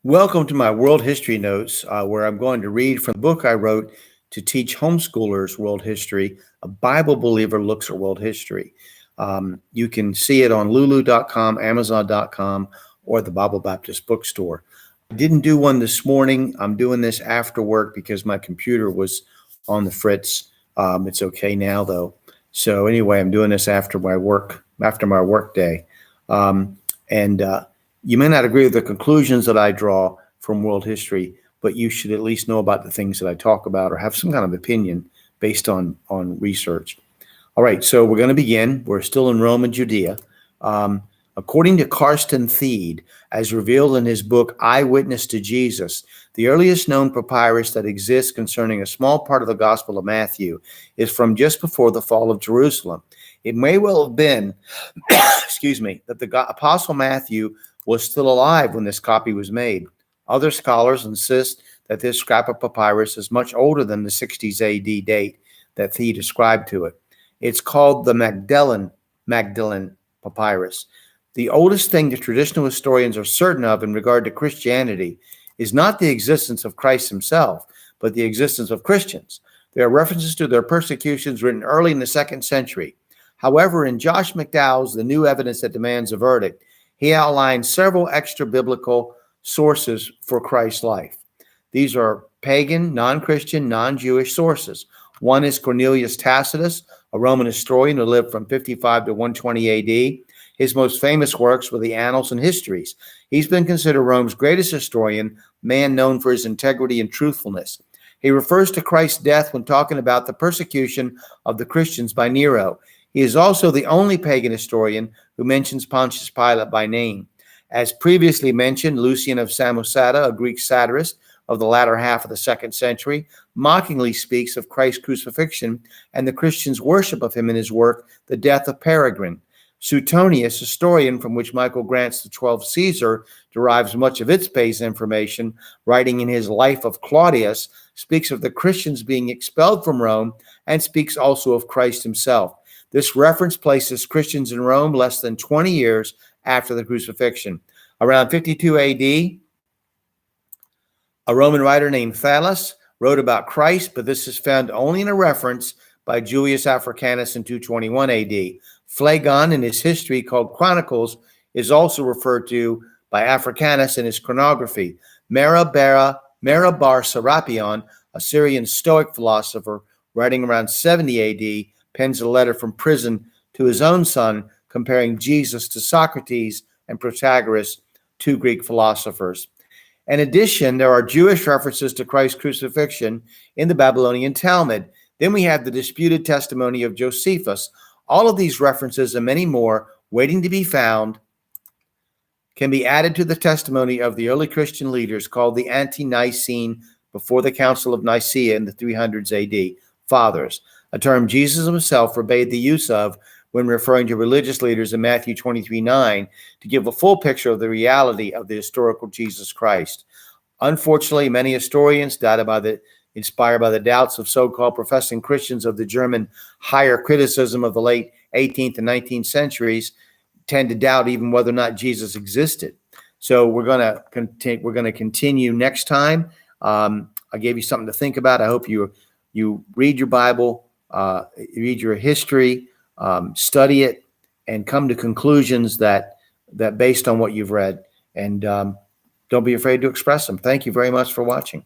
Welcome to my World History Notes, where I'm going to read from the book I wrote to teach homeschoolers world history. A Bible Believer Looks at World History. You can see it on lulu.com, amazon.com, or the Bible Baptist Bookstore. I didn't do one this morning. I'm doing this after work because my computer was on the fritz. It's okay now, though. So anyway, I'm doing this after my work day. And you may not agree with the conclusions that I draw from world history, but you should at least know about the things that I talk about or have some kind of opinion based on research. All right, so we're going to begin. We're still in Rome and Judea. According to Karsten Thiede, as revealed in his book, Eyewitness to Jesus, the earliest known papyrus that exists concerning a small part of the Gospel of Matthew is from just before the fall of Jerusalem. It may well have been, that the Apostle Matthew was still alive when this copy was made. Other scholars insist that this scrap of papyrus is much older than the 60s AD date that Thiede ascribed to it. It's called the Magdalene papyrus. The oldest thing the traditional historians are certain of in regard to Christianity is not the existence of Christ himself, but the existence of Christians. There are references to their persecutions written early in the 2nd century. However, in Josh McDowell's The New Evidence That Demands a Verdict, he outlined several extra-biblical sources for Christ's life. These are pagan, non-Christian, non-Jewish sources. One is Cornelius Tacitus, a Roman historian who lived from 55 to 120 AD. His most famous works were the Annals and Histories. He's been considered Rome's greatest historian, man known for his integrity and truthfulness. He refers to Christ's death when talking about the persecution of the Christians by Nero. He is also the only pagan historian who mentions Pontius Pilate by name. As previously mentioned, Lucian of Samosata, a Greek satirist of the latter half of the 2nd century, mockingly speaks of Christ's crucifixion and the Christians' worship of him in his work, The Death of Peregrine. Suetonius, historian from which Michael Grant's The 12th Caesar derives much of its base information, writing in his Life of Claudius, speaks of the Christians being expelled from Rome and speaks also of Christ himself. This reference places Christians in Rome less than 20 years after the crucifixion. Around 52 AD, a Roman writer named Thallus wrote about Christ, but this is found only in a reference by Julius Africanus in 221 AD. Phlegon, in his history called Chronicles, is also referred to by Africanus in his chronography. Merabar Serapion, a Syrian Stoic philosopher writing around 70 AD, pens a letter from prison to his own son, comparing Jesus to Socrates and Protagoras, two Greek philosophers. In addition, there are Jewish references to Christ's crucifixion in the Babylonian Talmud. Then we have the disputed testimony of Josephus. All of these references and many more waiting to be found can be added to the testimony of the early Christian leaders called the Ante-Nicene, before the Council of Nicaea in the 300s AD, fathers, a term Jesus himself forbade the use of when referring to religious leaders in Matthew 23:9 to give a full picture of the reality of the historical Jesus Christ. Unfortunately, many historians, inspired by the doubts of so-called professing Christians of the German higher criticism of the late 18th and 19th centuries, tend to doubt even whether or not Jesus existed. So we're going to continue next time. I gave you something to think about. I hope you read your Bible, read your history, study it, and come to conclusions that based on what you've read. And don't be afraid to express them. Thank you very much for watching.